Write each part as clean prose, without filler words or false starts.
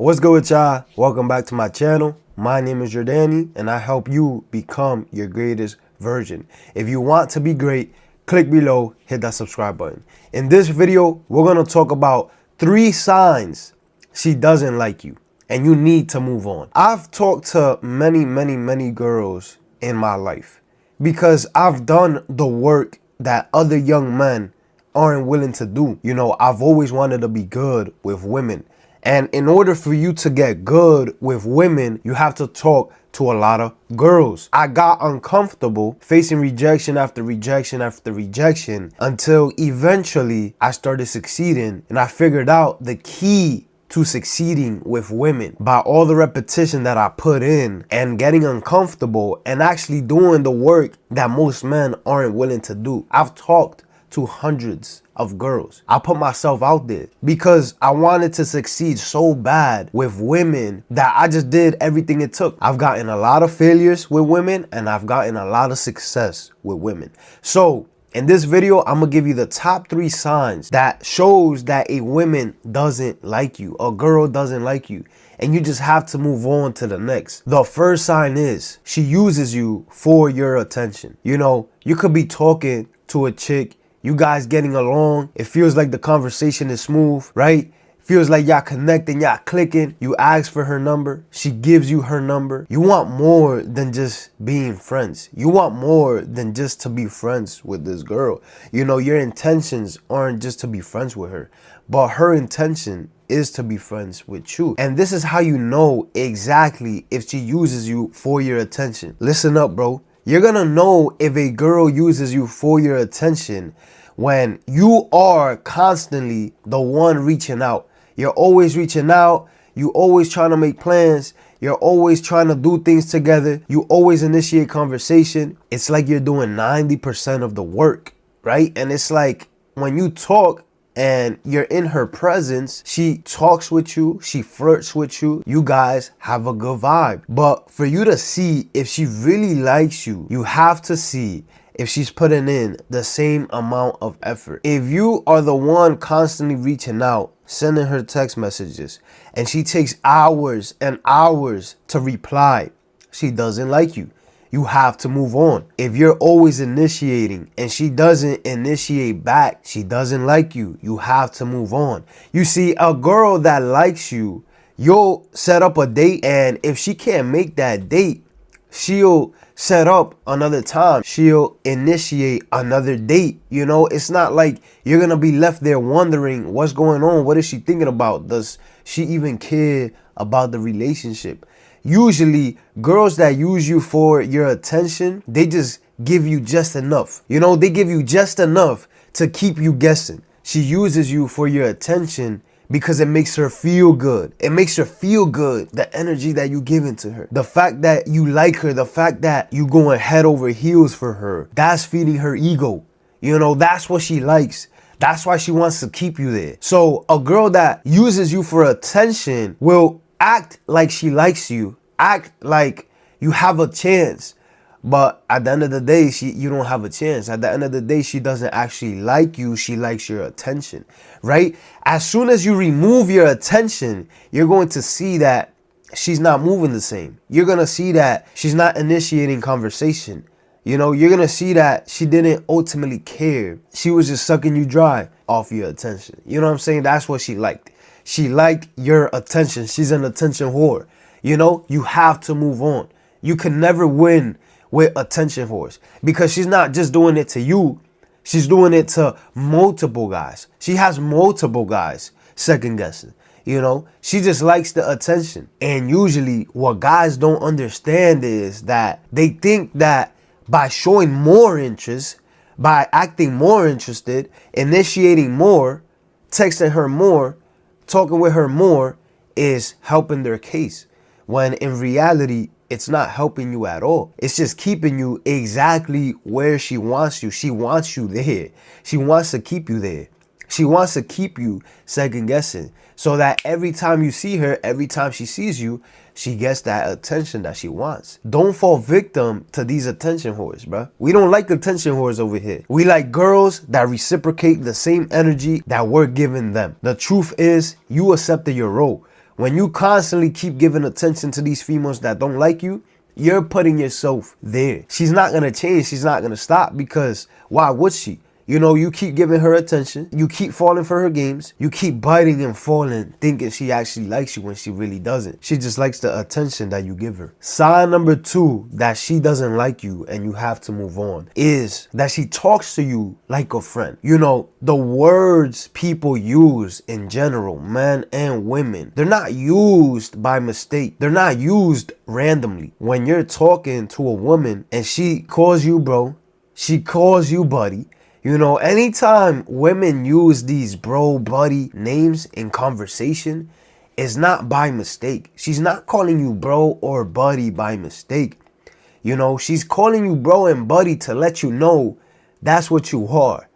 What's good with y'all? Welcome back to my channel. My name is Jordani and I help you become your greatest version. If you want to be great, click below, hit that subscribe button. In this video, we're going to talk about 3 signs she doesn't like you and you need to move on. I've talked to many girls in my life because I've done the work that other young men aren't willing to do. You know, I've always wanted to be good with women. And in order for you to get good with women, you have to talk to a lot of girls. I got uncomfortable facing rejection after rejection after rejection until eventually I started succeeding, and I figured out the key to succeeding with women by all the repetition that I put in and getting uncomfortable and actually doing the work that most men aren't willing to do. I've talked to hundreds of girls. I put myself out there because I wanted to succeed so bad with women that I just did everything it took. I've gotten a lot of failures with women and I've gotten a lot of success with women. So in this video, I'm gonna give you the top 3 signs that shows that a woman doesn't like you, a girl doesn't like you, and you just have to move on to the next. The first sign is she uses you for your attention. You know, you could be talking to a chick, you guys getting along, it feels like the conversation is smooth, right? Feels like y'all connecting, y'all clicking. You ask for her number, she gives you her number. You want more than just being friends. You want more than just to be friends with this girl. You know, your intentions aren't just to be friends with her, but her intention is to be friends with you. And this is how you know exactly if she uses you for your attention. Listen up, bro. You're gonna know if a girl uses you for your attention when you are constantly the one reaching out. You're always reaching out. You always trying to make plans. You're always trying to do things together. You always initiate conversation. It's like you're doing 90% of the work, right? And it's like when you talk and you're in her presence, she talks with you, she flirts with you, you guys have a good vibe. But for you to see if she really likes you, you have to see if she's putting in the same amount of effort. If you are the one constantly reaching out, sending her text messages, and she takes hours and hours to reply, she doesn't like you. You have to move on. If you're always initiating and she doesn't initiate back, she doesn't like you. You have to move on. You see, a girl that likes you, you'll set up a date, and if she can't make that date, she'll set up another time. She'll initiate another date. You know, it's not like you're gonna be left there wondering what's going on. What is she thinking about? Does she even care about the relationship? Usually, girls that use you for your attention, they just give you just enough. You know, they give you just enough to keep you guessing. She uses you for your attention because it makes her feel good. It makes her feel good, the energy that you give into her. The fact that you like her, the fact that you going head over heels for her, that's feeding her ego. You know, that's what she likes. That's why she wants to keep you there. So a girl that uses you for attention will act like she likes you, act like you have a chance, but at the end of the day, you don't have a chance. At the end of the day, she doesn't actually like you, she likes your attention, right? As soon as you remove your attention, you're going to see that she's not moving the same. You're going to see that she's not initiating conversation. You know, you're going to see that she didn't ultimately care. She was just sucking you dry off your attention. You know what I'm saying? That's what she liked. She liked your attention. She's an attention whore. You know, you have to move on. You can never win with attention whores because she's not just doing it to you. She's doing it to multiple guys. She has multiple guys second guessing. You know, she just likes the attention. And usually what guys don't understand is that they think that by showing more interest, by acting more interested, initiating more, texting her more, talking with her more is helping their case, when in reality it's not helping you at all. It's just keeping you exactly where she wants you. She wants you there. She wants to keep you there. She wants to keep you second guessing so that every time you see her, every time she sees you, she gets that attention that she wants. Don't fall victim to these attention whores, bro. We don't like attention whores over here. We like girls that reciprocate the same energy that we're giving them. The truth is, you accepted your role. When you constantly keep giving attention to these females that don't like you, you're putting yourself there. She's not going to change. She's not going to stop, because why would she? You know, you keep giving her attention. You keep falling for her games. You keep biting and falling, thinking she actually likes you when she really doesn't. She just likes the attention that you give her. Sign number 2 that she doesn't like you and you have to move on is that she talks to you like a friend. You know, the words people use in general, men and women, they're not used by mistake. They're not used randomly. When you're talking to a woman and she calls you bro, she calls you buddy, you know, anytime women use these bro, buddy names in conversation, it's not by mistake. She's not calling you bro or buddy by mistake. You know, she's calling you bro and buddy to let you know that's what you are.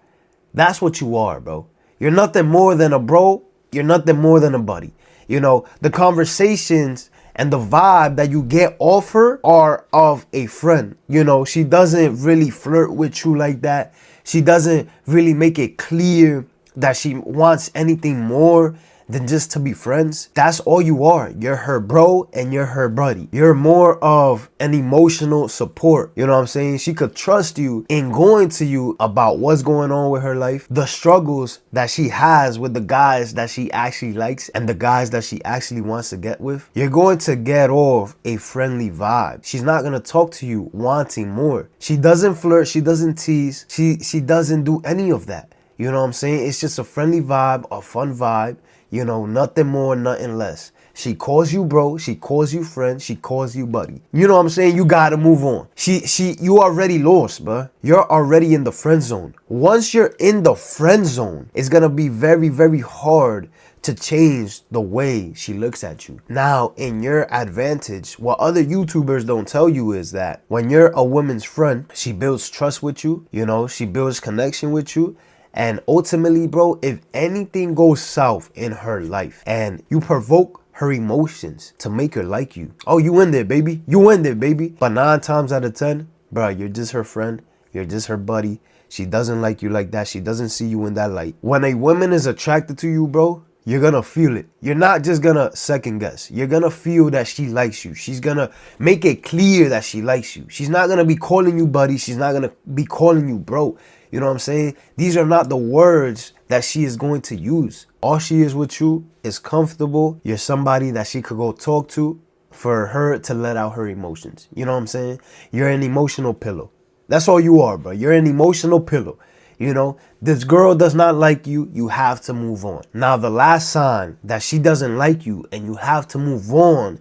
That's what you are, bro. You're nothing more than a bro. You're nothing more than a buddy. You know, the conversations and the vibe that you get off her are of a friend. You know, she doesn't really flirt with you like that. She doesn't really make it clear that she wants anything more than just to be friends. That's all you are. You're her bro and you're her buddy. You're more of an emotional support. You know what I'm saying? She could trust you in going to you about what's going on with her life, the struggles that she has with the guys that she actually likes and the guys that she actually wants to get with. You're going to get off a friendly vibe. She's not going to talk to you wanting more. She doesn't flirt. She doesn't tease. She doesn't do any of that. You know what I'm saying? It's just a friendly vibe, a fun vibe. You know, nothing more, nothing less. She calls you bro, she calls you friend, she calls you buddy. You know what I'm saying? You gotta move on. You already lost, bruh. You're already in the friend zone. Once you're in the friend zone, it's gonna be very, very hard to change the way she looks at you. Now, in your advantage, what other YouTubers don't tell you is that when you're a woman's friend, she builds trust with you, you know, she builds connection with you. And ultimately, bro, if anything goes south in her life and you provoke her emotions to make her like you, oh, you in there, baby. You in there, baby. But 9 times out of 10, bro, you're just her friend. You're just her buddy. She doesn't like you like that. She doesn't see you in that light. When a woman is attracted to you, bro, you're gonna feel it. You're not just gonna second guess. You're gonna feel that she likes you. She's gonna make it clear that she likes you. She's not gonna be calling you buddy. She's not gonna be calling you bro. You know what I'm saying? These are not the words that she is going to use. All she is with you is comfortable. You're somebody that she could go talk to for her to let out her emotions. You know what I'm saying? You're an emotional pillow. That's all you are, bro. You're an emotional pillow. You know, this girl does not like you. You have to move on. Now, the last sign that she doesn't like you and you have to move on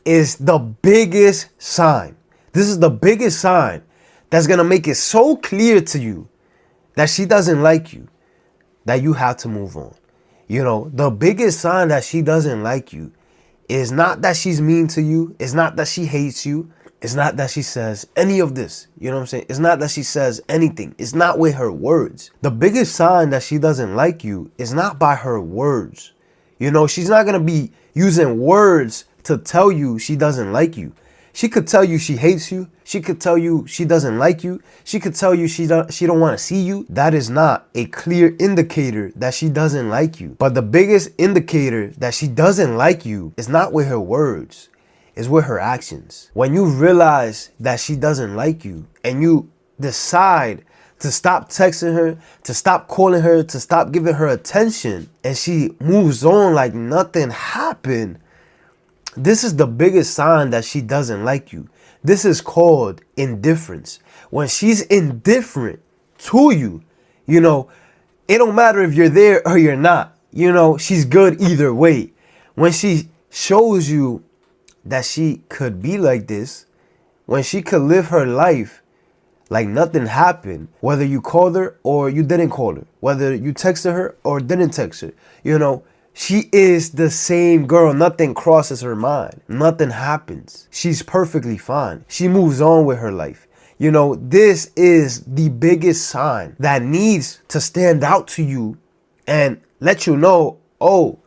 is the biggest sign. This is the biggest sign that's going to make it so clear to you that she doesn't like you, that you have to move on. You know, the biggest sign that she doesn't like you is not that she's mean to you. It's not that she hates you. It's not that she says any of this. You know what I'm saying? It's not that she says anything. It's not with her words. The biggest sign that she doesn't like you is not by her words. You know, she's not going to be using words to tell you she doesn't like you. She could tell you she hates you. She could tell you she doesn't like you. She could tell you she don't want to see you. That is not a clear indicator that she doesn't like you. But the biggest indicator that she doesn't like you is not with her words. It's with her actions. When you realize that she doesn't like you and you decide to stop texting her, to stop calling her, to stop giving her attention, and she moves on like nothing happened, this is the biggest sign that she doesn't like you. This is called indifference. When she's indifferent to you, you know, it don't matter if you're there or you're not. You know, she's good either way. When she shows you that she could be like this, when she could live her life like nothing happened, whether you called her or you didn't call her, whether you texted her or didn't text her, you know, she is the same girl. Nothing crosses her mind. Nothing happens. She's perfectly fine. She moves on with her life. You know, this is the biggest sign that needs to stand out to you and let you know, oh,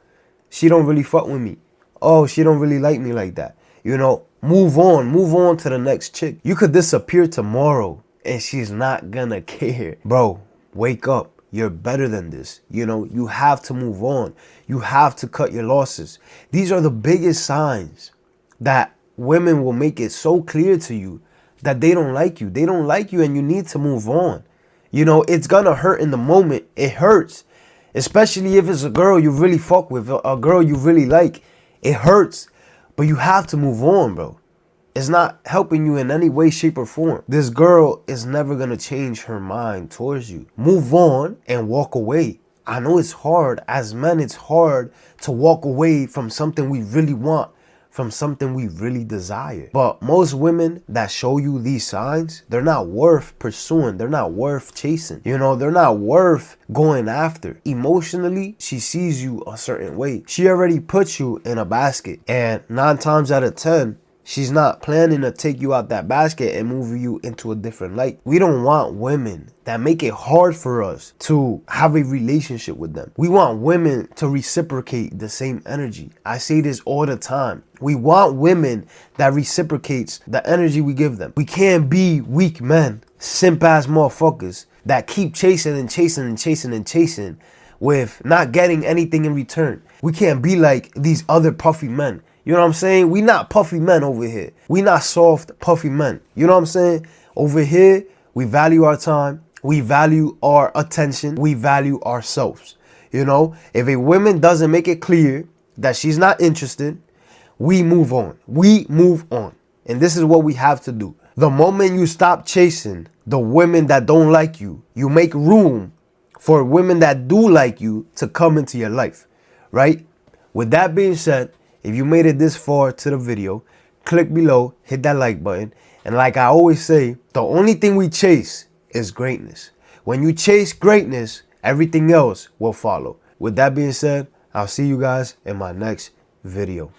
she don't really fuck with me. Oh, she don't really like me like that. You know, move on to the next chick. You could disappear tomorrow and she's not gonna care. Bro, wake up. you're better than this. You know, you have to move on. You have to cut your losses. These are the biggest signs that women will make it so clear to you that they don't like you. They don't like you and you need to move on. You know, it's gonna hurt in the moment. It hurts. Especially if it's a girl you really fuck with, a girl you really like. It hurts. But you have to move on, bro. It's not helping you in any way, shape, or form. This girl is never gonna change her mind towards you. Move on and walk away. I know it's hard. As men, it's hard to walk away from something we really want, from something we really desire. But most women that show you these signs, they're not worth pursuing. They're not worth chasing. You know, they're not worth going after. Emotionally, she sees you a certain way. She already puts you in a basket. And 9 times out of 10, she's not planning to take you out that basket and move you into a different light. We don't want women that make it hard for us to have a relationship with them. We want women to reciprocate the same energy. I say this all the time. We want women that reciprocates the energy we give them. We can't be weak men, simp ass motherfuckers that keep chasing and chasing and chasing and chasing with not getting anything in return. We can't be like these other puffy men. You know what I'm saying? We not puffy men over here. We not soft, puffy men. You know what I'm saying? Over here, we value our time. We value our attention. We value ourselves. You know, if a woman doesn't make it clear that she's not interested, we move on. We move on. And this is what we have to do. The moment you stop chasing the women that don't like you, you make room for women that do like you to come into your life, right? With that being said, if you made it this far to the video, click below, hit that like button. And like I always say, the only thing we chase is greatness. When you chase greatness, everything else will follow. With that being said, I'll see you guys in my next video.